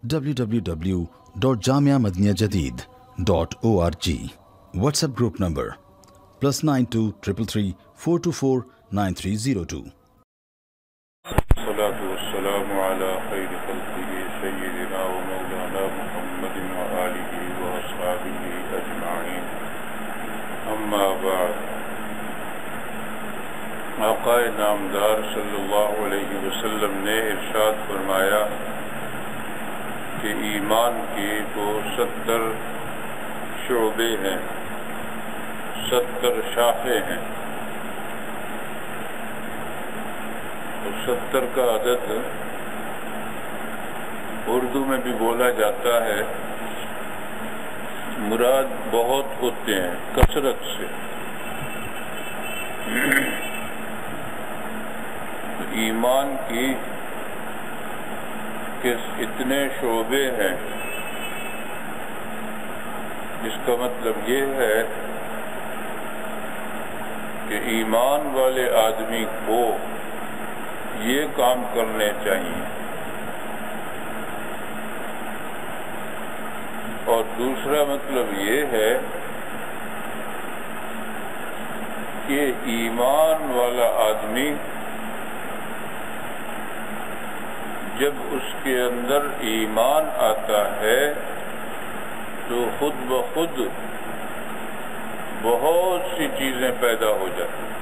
www.jamiamadiniyajadid.org. WhatsApp group number +92 333 424 9302. الصلاة والسلام على خير خلقه سيدنا ومولانا محمد وآله وأصحابه أجمعين. أما بعد، آقا نامدار صلی اللہ علیہ وسلم نے ارشاد فرمایا کہ ایمان کی تو 70 شعبے ہیں، 70 شاخیں ہیں. 70 کا عدد اردو میں بھی بولا جاتا ہے، مراد بہت ہوتے ہیں کثرت سے. ایمان کی کس اتنے شعبے ہیں، جس کا مطلب یہ ہے کہ ایمان والے آدمی کو یہ کام کرنے چاہیے، اور دوسرا مطلب یہ ہے کہ ایمان والا آدمی جب اس کے اندر ایمان آتا ہے تو خود بخود بہت سی چیزیں پیدا ہو جاتی ہیں.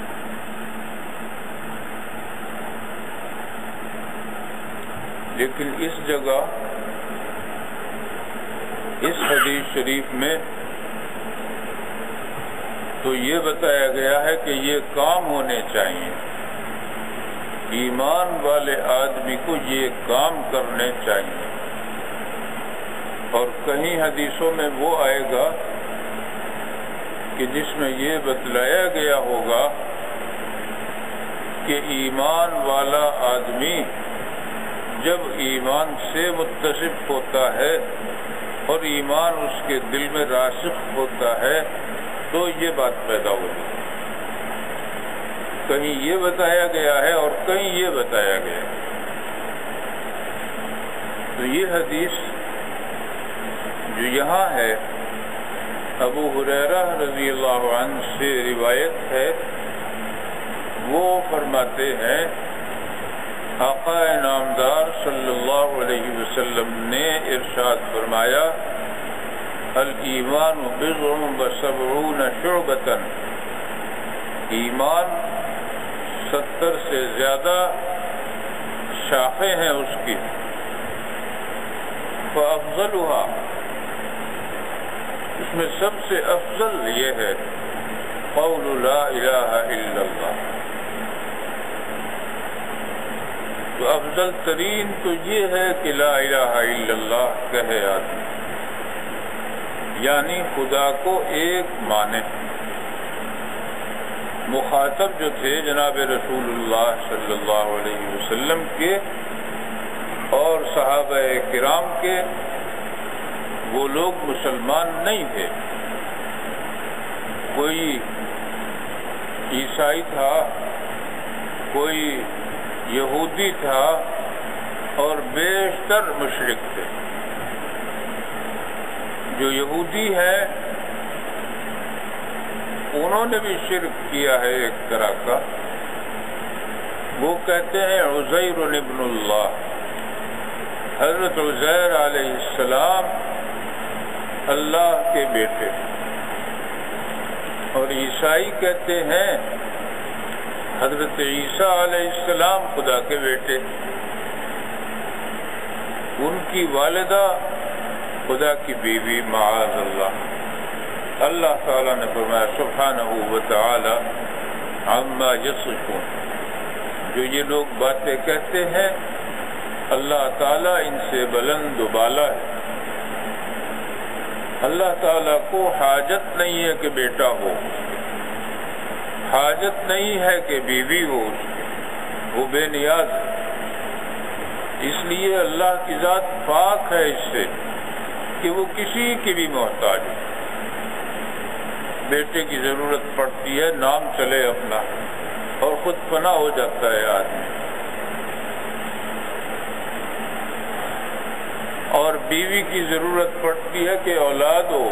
لیکن اس جگہ اس حدیث شریف میں تو یہ بتایا گیا ہے کہ یہ کام ہونے چاہیے، ایمان والے آدمی کو یہ کام کرنے چاہیے. اور کہیں حدیثوں میں وہ آئے گا کہ جس میں یہ بتلایا گیا ہوگا کہ ایمان والا آدمی جب ایمان سے متصف ہوتا ہے اور ایمان اس کے دل میں راسخ ہوتا ہے تو یہ بات پیدا ہوگی. کہیں یہ بتایا گیا ہے اور کہیں یہ بتایا گیا ہے. تو یہ حدیث جو یہاں ہے ابو ہریرہ رضی اللہ عنہ سے روایت ہے، وہ فرماتے ہیں آقا نامدار صلی اللہ علیہ وسلم نے ارشاد فرمایا الایمان بضع و70 شعبۃ، ایمان 70 سے زیادہ شاخیں ہیں اس کی. فافضلها، اس میں سب سے افضل یہ ہے قول لا الہ الا اللہ. تو افضل ترین تو یہ ہے کہ لا الہ الا اللہ کہے آدمی، یعنی خدا کو ایک مانے. مخاطب جو تھے جناب رسول اللہ صلی اللہ علیہ وسلم کے اور صحابہ کرام کے، وہ لوگ مسلمان نہیں تھے. کوئی عیسائی تھا، کوئی یہودی تھا، اور بیشتر مشرک تھے. جو یہودی ہیں انہوں نے بھی شرک کیا ہے ایک طرح کا. وہ کہتے ہیں عزیر ابن اللہ، حضرت عزیر علیہ السلام اللہ کے بیٹے. اور عیسائی کہتے ہیں حضرت عیسیٰ علیہ السلام خدا کے بیٹے. ان کی والدہ خدا کی بیوی معاذ اللہ. اللہ تعالیٰ نے فرمایا سبحانہ و تعالی عما یصفون، جو یہ لوگ باتیں کہتے ہیں اللہ تعالیٰ ان سے بلند و بالا ہے. اللہ تعالیٰ کو حاجت نہیں ہے کہ بیٹا ہو، حاجت نہیں ہے کہ بیوی ہو اس کی، وہ بے نیاز ہے. اس لیے اللہ کی ذات پاک ہے اس سے کہ وہ کسی کی بھی محتاج ہے. بیٹے کی ضرورت پڑتی ہے، نام چلے اپنا، اور خود فنا ہو جاتا ہے آدمی. اور بیوی کی ضرورت پڑتی ہے کہ اولاد ہو،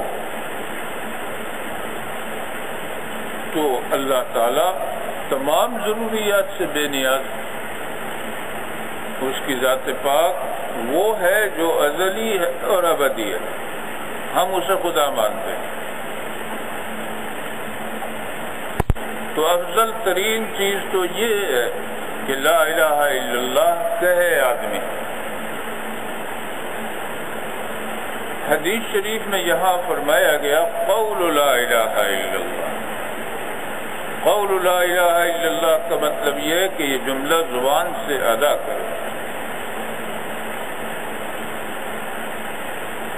تو اللہ تعالی تمام ضروریات سے بے نیاز، اس کی ذات پاک وہ ہے جو ازلی ہے اور ابدی ہے، ہم اسے خدا مانتے ہیں۔ تو افضل ترین چیز تو یہ ہے کہ لا الہ الا اللہ کہے آدمی۔ حدیث شریف میں یہاں فرمایا گیا قول لا الہ الا اللہ۔ قول لا الہ الا اللہ کا مطلب یہ ہے کہ یہ جملہ زبان سے ادا کرے،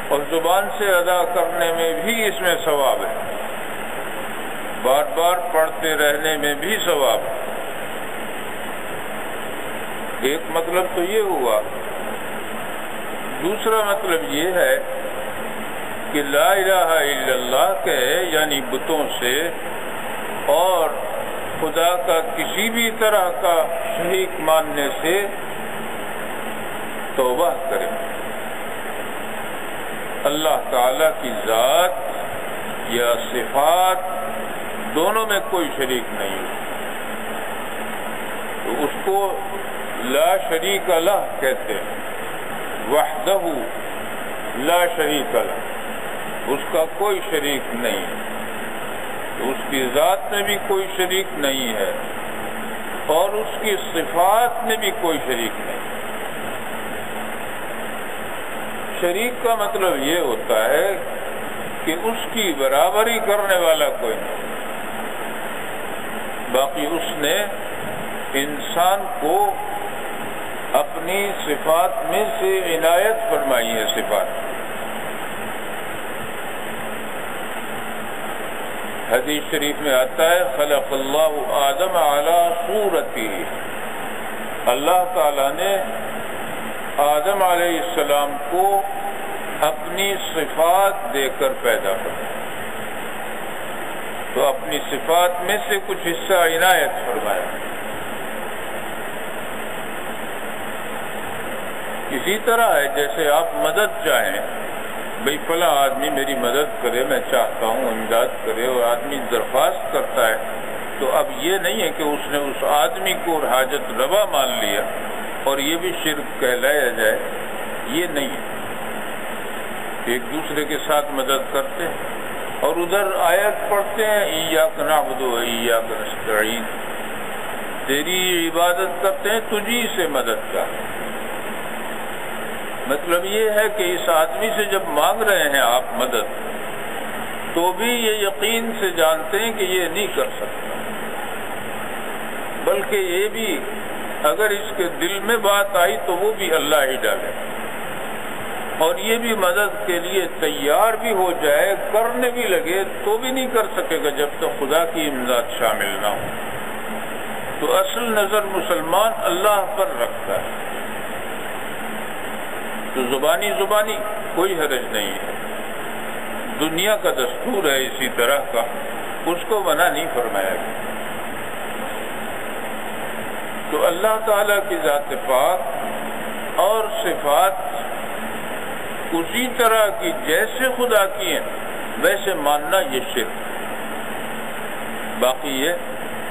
اور زبان سے ادا کرنے میں بھی اس میں ثواب ہے، بار بار پڑھتے رہنے میں بھی ثواب ہے۔ ایک مطلب تو یہ ہوا، دوسرا مطلب یہ ہے کہ لا الہ الا اللہ کہے یعنی بتوں سے اور خدا کا کسی بھی طرح کا شریک ماننے سے توبہ کرے، اللہ تعالی کی ذات یا صفات دونوں میں کوئی شریک نہیں ہے، تو اس کو لا شریک لہ کہتے ہیں، وحدہ لا شریک لہ، اس کا کوئی شریک نہیں ہے، تو اس کی ذات میں بھی کوئی شریک نہیں ہے اور اس کی صفات میں بھی کوئی شریک نہیں۔ شریک کا مطلب یہ ہوتا ہے کہ اس کی برابری کرنے والا کوئی نہیں، باقی اس نے انسان کو اپنی صفات میں سے عنایت فرمائی ہے۔ صفات حدیث شریف میں آتا ہے خلق اللہ آدم علی صورتہ، اللہ تعالیٰ نے آدم علیہ السلام کو اپنی صفات دے کر پیدا کیا، تو اپنی صفات میں سے کچھ حصہ عنایت فرمایا۔ اسی طرح ہے جیسے آپ مدد چاہیں، بھئی فلاں آدمی میری مدد کرے، میں چاہتا ہوں امداد کرے، اور آدمی درخواست کرتا ہے، تو اب یہ نہیں ہے کہ اس نے اس آدمی کو حاجت روا مان لیا اور یہ بھی شرک کہلایا جائے، یہ نہیں ہے۔ ایک دوسرے کے ساتھ مدد کرتے ہیں اور ادھر آیت پڑھتے ہیں ایاک نعبد و ایاک نستعین، تیری عبادت کرتے ہیں، تجھی سے مدد چاہتے ہیں۔ مطلب یہ ہے کہ اس آدمی سے جب مانگ رہے ہیں آپ مدد، تو بھی یہ یقین سے جانتے ہیں کہ یہ نہیں کر سکتا، بلکہ یہ بھی اگر اس کے دل میں بات آئی تو وہ بھی اللہ ہی ڈالے، اور یہ بھی مدد کے لیے تیار بھی ہو جائے، کرنے بھی لگے، تو بھی نہیں کر سکے گا جب تک خدا کی امداد شامل نہ ہو۔ تو اصل نظر مسلمان اللہ پر رکھتا ہے، تو زبانی کوئی حرج نہیں ہے، دنیا کا دستور ہے اسی طرح کا، اس کو منع نہیں فرمایا گیا۔ تو اللہ تعالیٰ کی ذات پاک اور صفات اسی طرح کی جیسے خدا کی ہیں ویسے ماننا یہ شرک۔ باقی یہ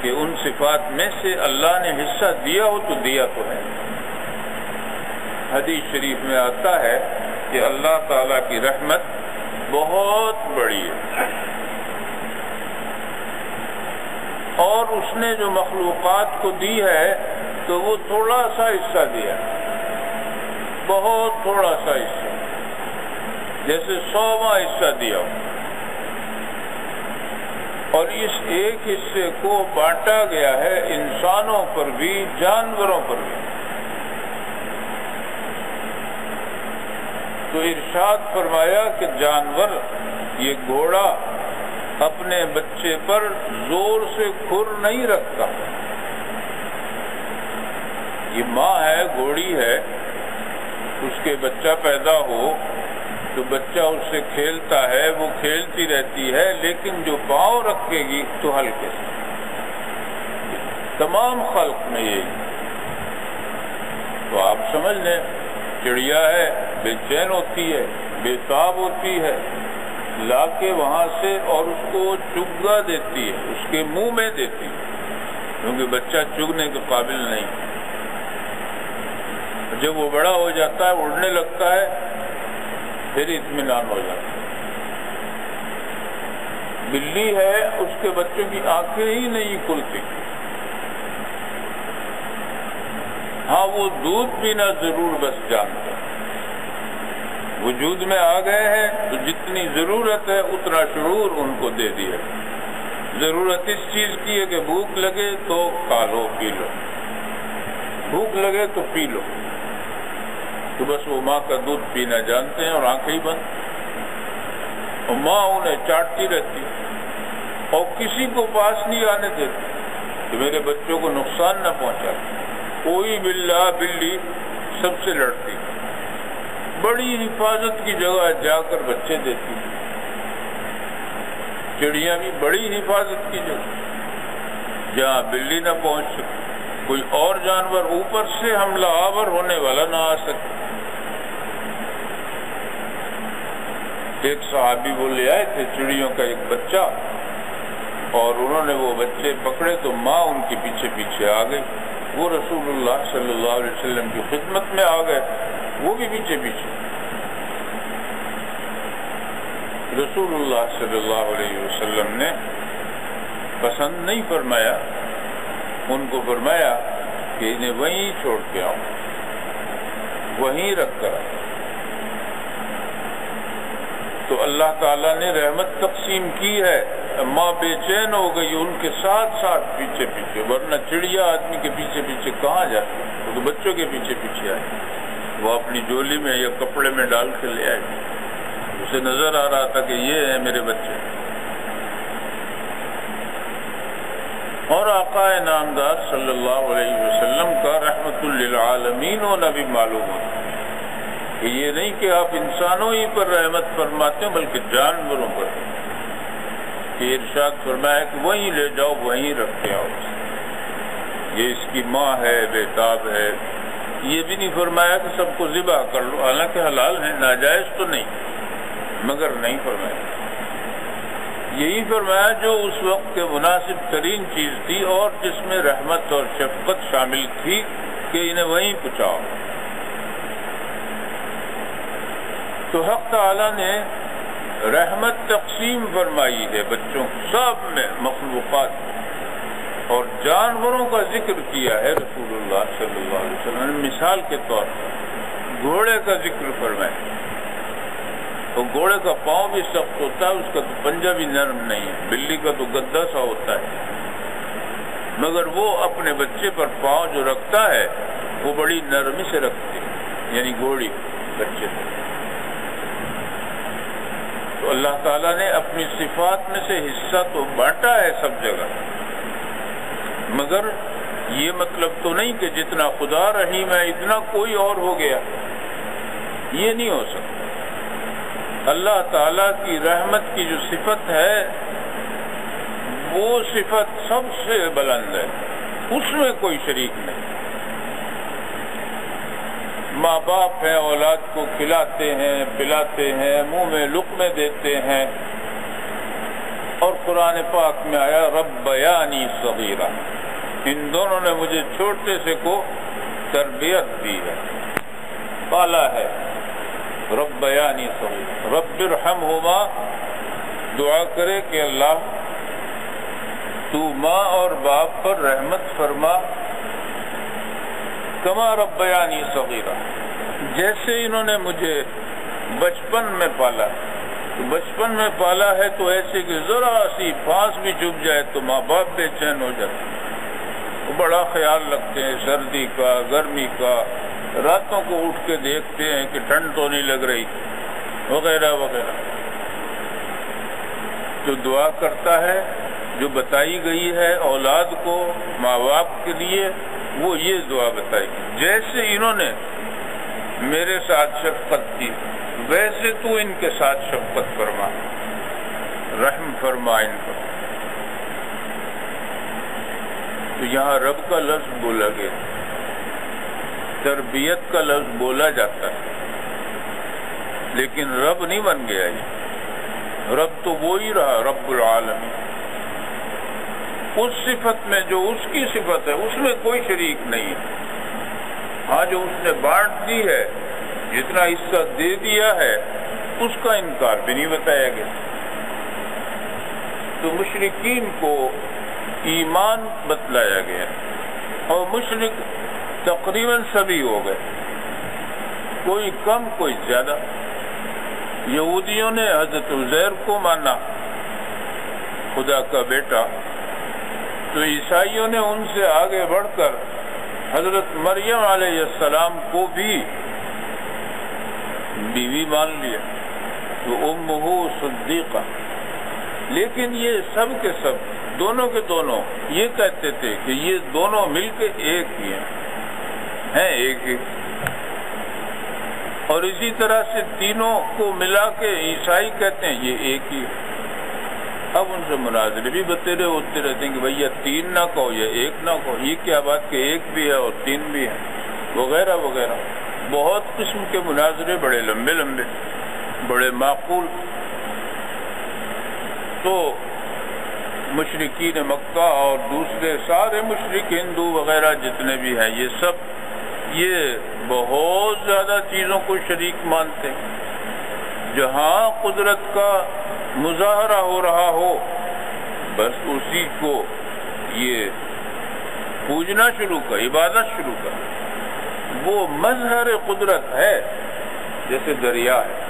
کہ ان صفات میں سے اللہ نے حصہ دیا ہو تو دیا تو ہے۔ حدیث شریف میں آتا ہے کہ اللہ تعالیٰ کی رحمت بہت بڑی ہے، اور اس نے جو مخلوقات کو دی ہے تو وہ تھوڑا سا حصہ دیا، بہت تھوڑا سا حصہ، جیسے 100واں حصہ دیا ہو، اور اس ایک حصے کو بانٹا گیا ہے انسانوں پر بھی جانوروں پر بھی۔ تو ارشاد فرمایا کہ جانور، یہ گھوڑا اپنے بچے پر زور سے کھر نہیں رکھتا، یہ ماں ہے، گھوڑی ہے، اس کے بچہ پیدا ہو تو بچہ اس سے کھیلتا ہے، وہ کھیلتی رہتی ہے، لیکن جو پاؤں رکھے گی تو ہلکے سے۔ تمام خلق میں یہی، تو آپ سمجھ لیں چڑیا ہے بے چین ہوتی ہے، بے تاب ہوتی ہے، لا کے وہاں سے اور اس کو چگا دیتی ہے، اس کے منہ میں دیتی ہے، کیونکہ بچہ چگنے کے قابل نہیں۔ جب وہ بڑا ہو جاتا ہے، اڑنے لگتا ہے، پھر اطمینان ہو جاتا ہے۔ بلی ہے، اس کے بچوں کی آنکھیں ہی نہیں کھلتی، ہاں وہ دودھ پینا ضرور بس جانتے ہیں، وجود میں آ گئے ہیں تو جتنی ضرورت ہے اتنا شعور ان کو دے دیا۔ ضرورت اس چیز کی ہے کہ بھوک لگے تو کھا لو، پی لو، بھوک لگے تو پی لو، تو بس وہ ماں کا دودھ پینا جانتے ہیں اور آنکھیں ہی بند، اور ماں انہیں چاٹتی رہتی اور کسی کو پاس نہیں آنے دیتی کہ میرے بچوں کو نقصان نہ پہنچا۔ کوئی بلی سب سے لڑتی، بڑی حفاظت کی جگہ جا کر بچے دیتی، چڑیاں بھی بڑی حفاظت کی جگہ جہاں بلی نہ پہنچ سکے، کوئی اور جانور اوپر سے حملہ آور ہونے والا نہ آ سکے۔ ایک صحابی وہ لے آئے تھے چڑیوں کا ایک بچہ، اور انہوں نے وہ بچے پکڑے تو ماں ان کے پیچھے پیچھے آ گئی، وہ رسول اللہ صلی اللہ علیہ وسلم کی خدمت میں آ گئے، وہ بھی پیچھے پیچھے۔ رسول اللہ صلی اللہ علیہ وسلم نے پسند نہیں فرمایا، ان کو فرمایا کہ انہیں وہیں چھوڑ کے آؤ، وہیں رکھ کر آؤ۔ تو اللہ تعالیٰ نے رحمت تقسیم کی ہے، ماں بے چین ہو گئی ان کے ساتھ ساتھ پیچھے پیچھے، ورنہ چڑیا آدمی کے پیچھے پیچھے کہاں جاتی، وہ تو بچوں کے پیچھے پیچھے آئے، وہ اپنی جولی میں یا کپڑے میں ڈال کے لے آئے، اسے نظر آ رہا تھا کہ یہ ہیں میرے بچے۔ اور آقا نامدار صلی اللہ علیہ وسلم کا رحمت للعالمین ہونا بھی معلوم ہوتا کہ یہ نہیں کہ آپ انسانوں ہی پر رحمت فرماتے ہیں بلکہ جانوروں پر، کہ ارشاد فرمایا کہ وہیں لے جاؤ، وہیں رکھ کے آؤ، یہ اس کی ماں ہے، بے تاب ہے۔ یہ بھی نہیں فرمایا کہ سب کو ذبح کر لو، حالانکہ حلال ہے، ناجائز تو نہیں، مگر نہیں فرمایا، یہی فرمایا جو اس وقت کے مناسب ترین چیز تھی اور جس میں رحمت اور شفقت شامل تھی کہ انہیں وہیں پہنچاؤ۔ تو حق تعالی نے رحمت تقسیم فرمائی ہے بچوں سب میں، مخلوقات، اور جانوروں کا ذکر کیا ہے رسول اللہ صلی اللہ علیہ وسلم نے مثال کے طور پر گھوڑے کا ذکر فرمایا۔ تو گھوڑے کا پاؤں بھی سخت ہوتا ہے، اس کا تو پنجہ بھی نرم نہیں ہے، بلی کا تو گدا سا ہوتا ہے، مگر وہ اپنے بچے پر پاؤں جو رکھتا ہے وہ بڑی نرمی سے رکھتی ہے، یعنی گھوڑی بچے سے۔ تو اللہ تعالیٰ نے اپنی صفات میں سے حصہ تو بانٹا ہے سب جگہ، مگر یہ مطلب تو نہیں کہ جتنا خدا رحیم ہے اتنا کوئی اور ہو گیا، یہ نہیں ہو سکتا۔ اللہ تعالیٰ کی رحمت کی جو صفت ہے وہ صفت سب سے بلند ہے، اس میں کوئی شریک نہیں۔ ماں باپ ہیں، اولاد کو کھلاتے ہیں، پلاتے ہیں، منہ میں لقمے دیتے ہیں، اور قرآن پاک میں آیا ربیانی صغیرہ، ان دونوں نے مجھے چھوٹے سے کو تربیت دی ہے، پالا ہے۔ ربیانی صغیرہ، رب ارحمہما، دعا کرے کہ اللہ تو ماں اور باپ پر رحمت فرما، کما ربیانی صغیرہ، جیسے انہوں نے مجھے بچپن میں پالا۔ تو بچپن میں پالا ہے تو ایسے کہ ذرا سی پھانس بھی چبھ جائے تو ماں باپ بے چین ہو جاتے، وہ بڑا خیال رکھتے ہیں سردی کا، گرمی کا، راتوں کو اٹھ کے دیکھتے ہیں کہ ٹھنڈ تو نہیں لگ رہی، وغیرہ وغیرہ۔ جو دعا کرتا ہے جو بتائی گئی ہے اولاد کو ماں باپ کے لیے، وہ یہ دعا بتائی، جیسے انہوں نے میرے ساتھ شفقت کی ویسے تو ان کے ساتھ شفقت فرما، رحم فرما ان پر۔ تو یہاں رب کا لفظ بولا گیا، تربیت کا لفظ بولا جاتا ہے، لیکن رب نہیں بن گیا یہ، رب تو وہی رہا رب العالمین۔ اس صفت میں جو اس کی صفت ہے اس میں کوئی شریک نہیں ہے۔ ہاں جو اس نے بانٹ دی ہے، جتنا حصہ دے دیا ہے، اس کا انکار بھی نہیں بتایا گیا۔ تو مشرکین کو ایمان بتلایا گیا اور مشرک تقریباً سبھی ہو گئے، کوئی کم کوئی زیادہ۔ یہودیوں نے حضرت عزیر کو مانا خدا کا بیٹا، تو عیسائیوں نے ان سے آگے بڑھ کر حضرت مریم علیہ السلام کو بھی بیوی مان لیا، تو امہ صدیقہ۔ لیکن یہ سب کے سب، دونوں کے دونوں یہ کہتے تھے کہ یہ دونوں مل کے ایک ہی ہیں ایک ہی۔ اور اسی طرح سے تینوں کو ملا کے عیسائی کہتے ہیں یہ ایک ہی۔ اب ان سے مناظرے بھی بتیرے ہوتے رہتے ہیں کہ بھئی یہ تین نہ کہو یا ایک نہ کہو، یہ کیا بات کہ ایک بھی ہے اور تین بھی ہے، وغیرہ وغیرہ۔ بہت قسم کے مناظرے، بڑے لمبے لمبے، بڑے معقول۔ تو مشرکین مکہ اور دوسرے سارے مشرک ہندو وغیرہ جتنے بھی ہیں، یہ سب یہ بہت زیادہ چیزوں کو شریک مانتے ہیں۔ جہاں قدرت کا مظاہرہ ہو رہا ہو، بس اسی کو یہ پوجنا شروع کر، عبادت شروع کر۔ وہ مظہر قدرت ہے، جیسے دریا ہے،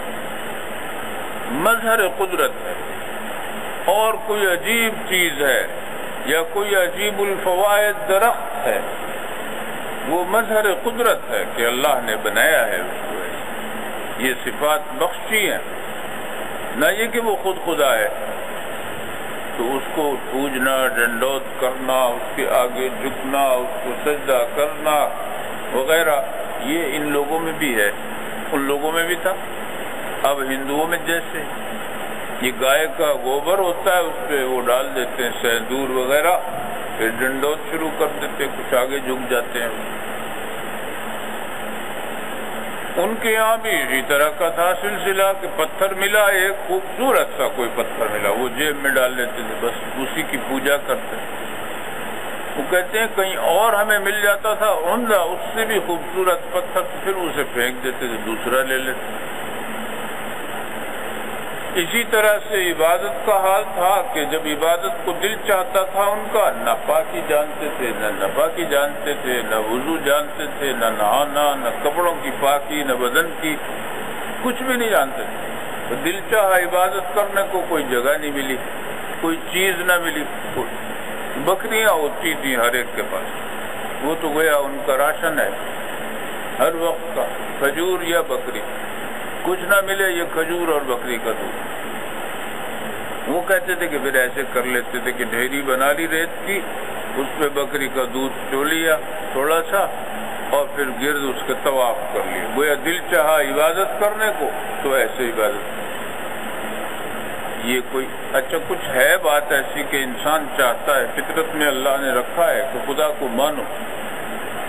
مظہر قدرت ہے۔ اور کوئی عجیب چیز ہے یا کوئی عجیب الفوائد درخت ہے، وہ مظہر قدرت ہے کہ اللہ نے بنایا ہے اس کو۔ یہ صفات بخشی ہیں، نہ یہ کہ وہ خود خدا ہے۔ تو اس کو پوجنا، ڈنڈوت کرنا، اس کے آگے جھکنا، اس کو سجدہ کرنا وغیرہ، یہ ان لوگوں میں بھی ہے، ان لوگوں میں بھی تھا۔ اب ہندوؤں میں جیسے یہ گائے کا گوبر ہوتا ہے، اس پہ وہ ڈال دیتے ہیں سندور وغیرہ، پھر ڈنڈوت شروع کر دیتے ہیں، کچھ آگے جھک جاتے ہیں۔ ان کے یہاں بھی اسی طرح کا تھا سلسلہ کہ پتھر ملا، ایک خوبصورت سا کوئی پتھر ملا، وہ جیب میں ڈال لیتے تھے، بس اسی کی پوجا کرتے۔ وہ کہتے ہیں کہیں اور ہمیں مل جاتا تھا عمدہ، اس سے بھی خوبصورت پتھر، پھر اسے پھینک دیتے تھے، دوسرا لے لیتے۔ اسی طرح سے عبادت کا حال تھا کہ جب عبادت کو دل چاہتا تھا ان کا، نہ پاکی جانتے تھے، نہ نپاکی جانتے تھے، نہ وضو جانتے تھے، نہ نہانا، نہ کپڑوں کی پاکی، نہ بدن کی، کچھ بھی نہیں جانتے تھے۔ تو دل چاہا عبادت کرنے کو کوئی جگہ نہیں ملی، کوئی چیز نہ ملی۔ بکریاں ہوتی تھیں ہر ایک کے پاس، وہ تو گویا ان کا راشن ہے ہر وقت کا، کھجور یا بکری۔ کچھ نہ ملے یہ کھجور اور بکری کا دودھ۔ وہ کہتے تھے کہ پھر ایسے کر لیتے تھے کہ ڈھیری بنا لی ریت کی، اس پہ بکری کا دودھ چو لیا تھوڑا سا، اور پھر گرد اس کے طواف کر لیا۔ گویا دل چاہا عبادت کرنے کو تو ایسے عبادت۔ یہ کوئی اچھا کچھ ہے بات ایسی کہ انسان چاہتا ہے، فطرت میں اللہ نے رکھا ہے کہ خدا کو مانو۔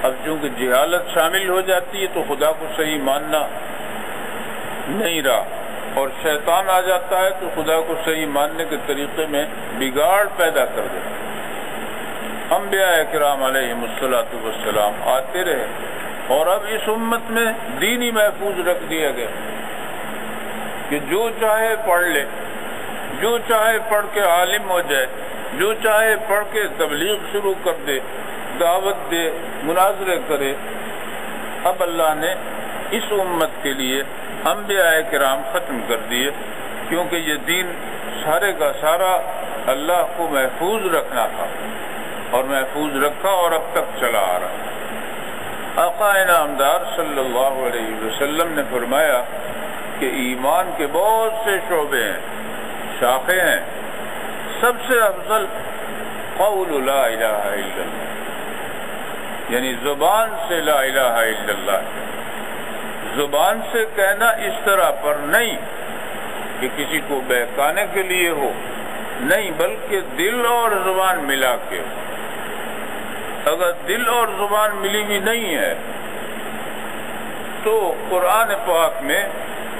اب چونکہ جہالت شامل ہو جاتی ہے تو خدا کو صحیح ماننا نہیں رہا، اور شیطان آ جاتا ہے تو خدا کو صحیح ماننے کے طریقے میں بگاڑ پیدا کر دیتا۔ انبیاء کرام علیہم الصلوۃ والسلام آتے رہے، اور اب اس امت میں دین ہی محفوظ رکھ دیا گیا کہ جو چاہے پڑھ لے، جو چاہے پڑھ کے عالم ہو جائے، جو چاہے پڑھ کے تبلیغ شروع کر دے، دعوت دے، مناظرے کرے۔ اب اللہ نے اس امت کے لیے انبیاء کرام ختم کر دیے، کیونکہ یہ دین سارے کا سارا اللہ کو محفوظ رکھنا تھا، اور محفوظ رکھا اور اب تک چلا آ رہا۔ آقا انعامدار صلی اللہ علیہ وسلم نے فرمایا کہ ایمان کے بہت سے شعبے ہیں، شاخیں ہیں، سب سے افضل قول لا الہ الا اللہ، یعنی زبان سے لا الہ الا اللہ۔ زبان سے کہنا اس طرح پر نہیں کہ کسی کو بہکانے کے لیے ہو، نہیں، بلکہ دل اور زبان ملا کے ہو۔ اگر دل اور زبان ملی بھی نہیں ہے تو قرآن پاک میں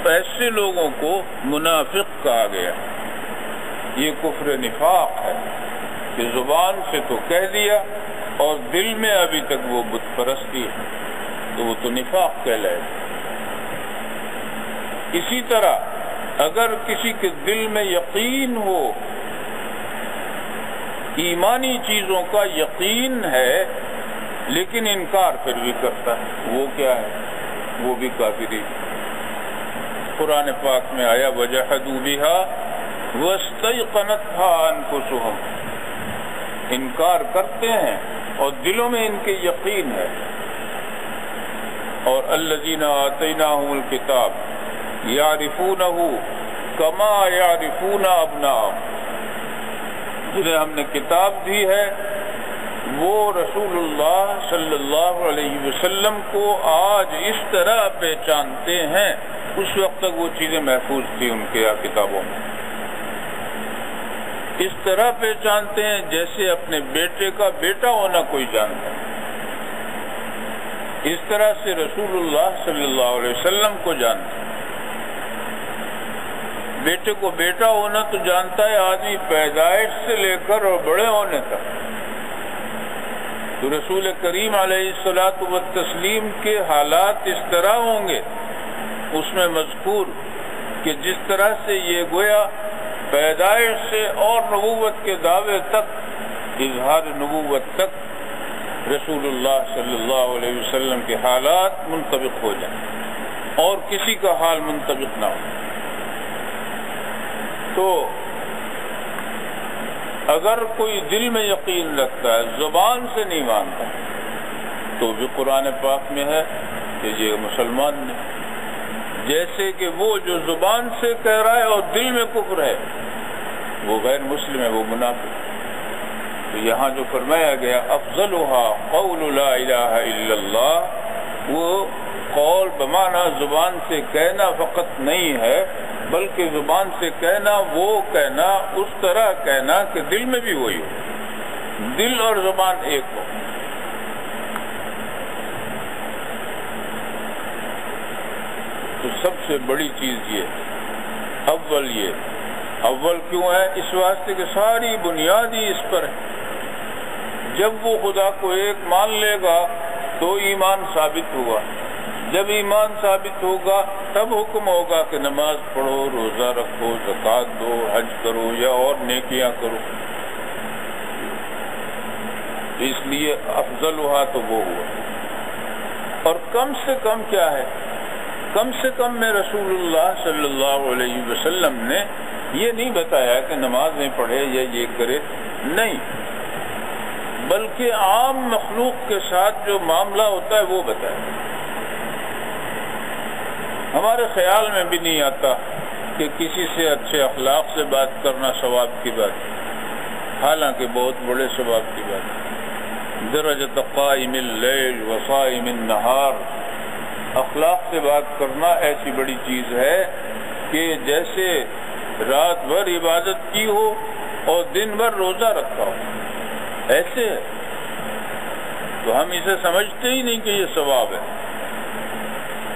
ایسے لوگوں کو منافق کہا گیا۔ یہ کفر نفاق ہے کہ زبان سے تو کہہ دیا اور دل میں ابھی تک وہ بت پرستی ہے، تو وہ تو نفاق کہلائے۔ اسی طرح اگر کسی کے دل میں یقین ہو، ایمانی چیزوں کا یقین ہے، لیکن انکار پھر بھی کرتا ہے، وہ کیا ہے؟ وہ بھی کافری۔ قرآن پاک میں آیا وَجَحَدُوا بِهَا وَاسْتَيْقَنَتْهَا أَنفُسُهُمْ، انکار کرتے ہیں اور دلوں میں ان کے یقین ہے۔ اور الَّذِينَ آتَيْنَاهُمُ الْكِتَابَ يَعْرِفُونَهُ كَمَا يَعْرِفُونَ أَبْنَاءَهُمْ، جنہیں ہم نے کتاب دی ہے وہ رسول اللہ صلی اللہ علیہ وسلم کو آج اس طرح پہچانتے ہیں، اس وقت تک وہ چیزیں محفوظ تھیں ان کے کتابوں میں، اس طرح پہچانتے ہیں جیسے اپنے بیٹے کا بیٹا ہونا کوئی جانتا ہے، اس طرح سے رسول اللہ صلی اللہ علیہ وسلم کو جانتے ہیں۔ بیٹے کو بیٹا ہونا تو جانتا ہے آدمی پیدائش سے لے کر اور بڑے ہونے تک، تو رسول کریم علیہ الصلاۃ والتسلیم کے حالات اس طرح ہوں گے اس میں مذکور کہ جس طرح سے یہ گویا پیدائش سے اور نبوت کے دعوے تک، اظہار نبوت تک رسول اللہ صلی اللہ علیہ وسلم کے حالات منطبق ہو جائیں اور کسی کا حال منطبق نہ ہو۔ تو اگر کوئی دل میں یقین رکھتا ہے، زبان سے نہیں مانتا، تو بھی قرآن پاک میں ہے کہ یہ مسلمان نہیں، جیسے کہ وہ جو زبان سے کہہ رہا ہے اور دل میں کفر ہے وہ غیر مسلم ہے، وہ منافق۔ تو یہاں جو فرمایا گیا افضلها قول لا الہ الا اللہ، وہ قول بمعنی زبان سے کہنا فقط نہیں ہے بلکہ زبان سے کہنا وہ کہنا اس طرح کہنا کہ دل میں بھی وہی ہو، دل اور زبان ایک ہو۔ تو سب سے بڑی چیز یہ اول کیوں ہے؟ اس واسطے کہ ساری بنیاد ہی اس پر ہے۔ جب وہ خدا کو ایک مان لے گا تو ایمان ثابت ہوگا، جب ایمان ثابت ہوگا تب حکم ہوگا کہ نماز پڑھو، روزہ رکھو، زکوٰۃ دو، حج کرو یا اور نیکیاں کرو۔ اس لیے افضل ہوا تو وہ ہوا۔ اور کم سے کم کیا ہے؟ کم سے کم میں رسول اللہ صلی اللہ علیہ وسلم نے یہ نہیں بتایا کہ نماز نہیں پڑھے یا یہ کرے، نہیں، بلکہ عام مخلوق کے ساتھ جو معاملہ ہوتا ہے وہ بتایا۔ ہمارے خیال میں بھی نہیں آتا کہ کسی سے اچھے اخلاق سے بات کرنا ثواب کی بات ہے، حالانکہ بہت بڑے ثواب کی بات ہے۔ درجۃ قائم اللیل و صائم النہار، اخلاق سے بات کرنا ایسی بڑی چیز ہے کہ جیسے رات بھر عبادت کی ہو اور دن بھر روزہ رکھا ہو، ایسے ہے۔ تو ہم اسے سمجھتے ہی نہیں کہ یہ ثواب ہے۔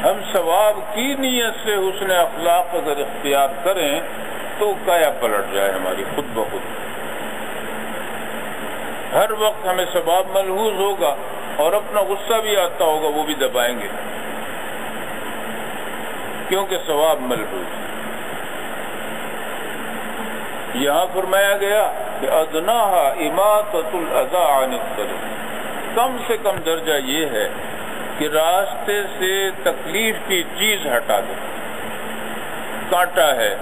ہم ثواب کی نیت سے حسن اخلاق اگر اختیار کریں تو کایا پلٹ جائے ہماری خود بخود۔ ہر وقت ہمیں ثواب ملحوظ ہوگا اور اپنا غصہ بھی آتا ہوگا، وہ بھی دبائیں گے کیونکہ ثواب ملحوظ۔ یہاں فرمایا گیا کہ ادناہا اماطۃ الاذی عن الطریق، کم سے کم درجہ یہ ہے کہ راستے سے تکلیف کی چیز ہٹا دے۔ کانٹا ہے،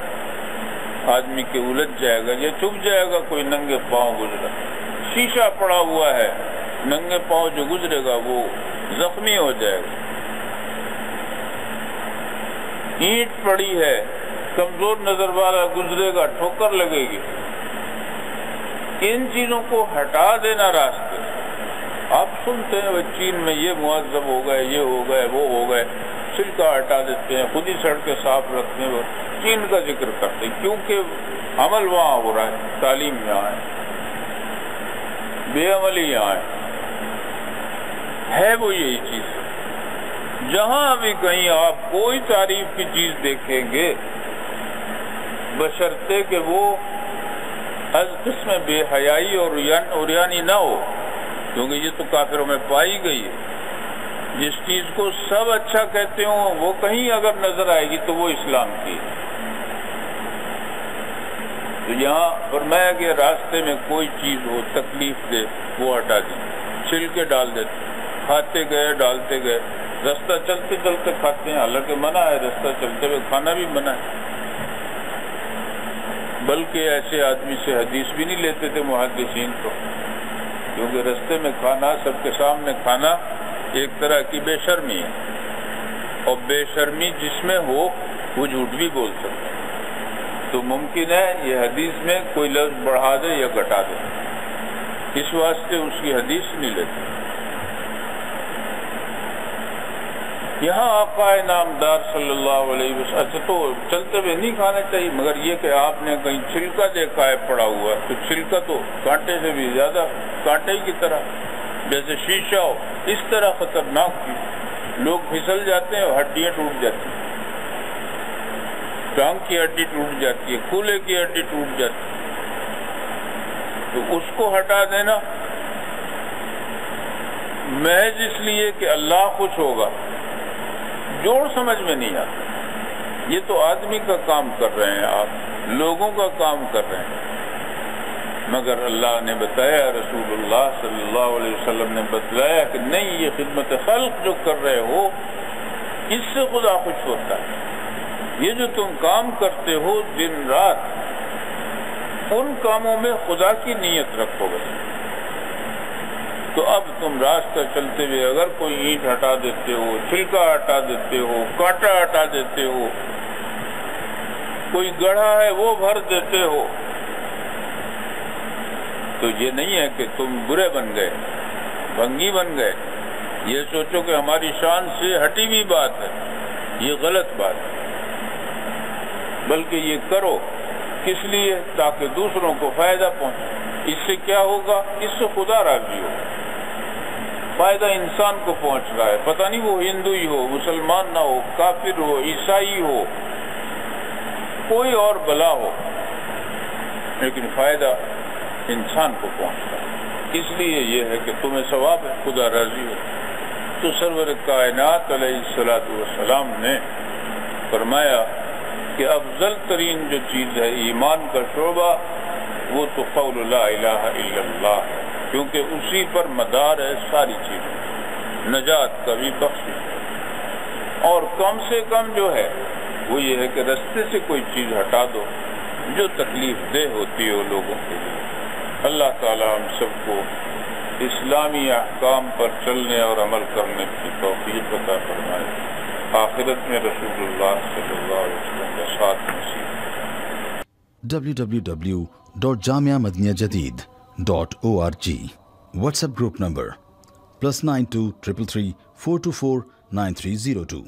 آدمی کے الجھ جائے گا یا چبھ جائے گا، کوئی ننگے پاؤں گزرا، شیشہ پڑا ہوا ہے، ننگے پاؤں جو گزرے گا وہ زخمی ہو جائے گا۔ اینٹ پڑی ہے، کمزور نظر والا گزرے گا، ٹھوکر لگے گی۔ ان چیزوں کو ہٹا دینا راستے۔ آپ سنتے ہیں وہ چین میں یہ معذب ہو گئے، یہ ہو گئے، وہ ہو گئے، چھلکا ہٹا دیتے ہیں، خود ہی سڑکیں صاف رکھتے ہیں، وہ چین کا ذکر کرتے ہیں کیونکہ عمل وہاں ہو رہا ہے، تعلیم یہاں ہے، بے عملی یہاں ہے وہ یہی چیز۔ جہاں بھی کہیں آپ کوئی تعریف کی چیز دیکھیں گے بشرطے کہ وہ از قسم بے حیائی اور عریانی نہ ہو، کیونکہ یہ تو کافروں میں پائی گئی ہے۔ جس چیز کو سب اچھا کہتے ہوں وہ کہیں اگر نظر آئے گی تو وہ اسلام کی ہے۔ تو یہاں فرمایا کہ راستے میں کوئی چیز ہو تکلیف دے وہ ہٹا دی، چھلکے ڈال دیتے، کھاتے گئے ڈالتے گئے، رستہ چلتے چلتے کھاتے ہیں، حالانکہ منع ہے، رستہ چلتے ہوئے کھانا بھی منع ہے۔ بلکہ ایسے آدمی سے حدیث بھی نہیں لیتے تھے محدثین کو، کیونکہ رستے میں کھانا، سب کے سامنے کھانا ایک طرح کی بے شرمی ہے، اور بے شرمی جس میں ہو وہ جھوٹ بھی بول سکتا ہے۔ تو ممکن ہے یہ حدیث میں کوئی لفظ بڑھا دے یا گھٹا دے، اس واسطے اس کی حدیث نہیں لیتے۔ یہاں آقا نامدار صلی اللہ علیہ وسلم، اچھا تو چلتے ہوئے نہیں کھانا چاہیے، مگر یہ کہ آپ نے کہیں چھلکا دیکھا ہے پڑا ہوا، تو چھلکا تو کانٹے سے بھی زیادہ کانٹے کی طرح، جیسے شیشہ ہو، اس طرح خطرناک چیز، لوگ پھسل جاتے ہیں اور ہڈیاں ٹوٹ جاتی ہیں، ٹانگ کی ہڈی ٹوٹ جاتی ہے، کولے کی ہڈی ٹوٹ جاتی ہے، تو اس کو ہٹا دینا محض اس لیے کہ اللہ خوش ہوگا، جوڑ سمجھ میں نہیں آتا۔ یہ تو آدمی کا کام کر رہے ہیں آپ، لوگوں کا کام کر رہے ہیں، مگر اللہ نے بتایا، رسول اللہ صلی اللہ علیہ وسلم نے بتلایا کہ نہیں، یہ خدمت خلق جو کر رہے ہو اس سے خدا خوش ہوتا ہے۔ یہ جو تم کام کرتے ہو دن رات، ان کاموں میں خدا کی نیت رکھو گے۔ تو اب تم راستہ چلتے ہوئے اگر کوئی اینٹ ہٹا دیتے ہو، چھلکا ہٹا دیتے ہو، کانٹا ہٹا دیتے ہو، کوئی گڑھا ہے وہ بھر دیتے ہو، تو یہ نہیں ہے کہ تم برے بن گئے، بھنگی بن گئے، یہ سوچو کہ ہماری شان سے ہٹی ہوئی بات ہے، یہ غلط بات ہے، بلکہ یہ کرو کس لیے؟ تاکہ دوسروں کو فائدہ پہنچے۔ اس سے کیا ہوگا؟ اس سے خدا راضی ہوگا، فائدہ انسان کو پہنچ رہا ہے، پتہ نہیں وہ ہندو ہی ہو، مسلمان نہ ہو، کافر ہو، عیسائی ہو، کوئی اور بلا ہو، لیکن فائدہ انسان کو پہنچ رہا ہے، اس لیے یہ ہے کہ تمہیں ثواب ہے، خدا راضی ہو۔ تو سرور کائنات علیہ الصلوۃ والسلام نے فرمایا کہ افضل ترین جو چیز ہے ایمان کا شعبہ، وہ تو قول لا الہ الا اللہ ہے، کیونکہ اسی پر مدار ہے ساری چیزیں، نجات کا بھی بخشش۔ اور کم سے کم جو ہے وہ یہ ہے کہ رستے سے کوئی چیز ہٹا دو جو تکلیف دہ ہوتی ہے لوگوں کے لیے۔ اللہ تعالی ہم سب کو اسلامی احکام پر چلنے اور عمل کرنے کی توفیق عطا فرمائے، آخرت میں رسول اللہ صلی اللہ علیہ وسلم کا ساتھ نصیب۔ www.jamiamadiniyajadid.org WhatsApp group number +92 333 424 9302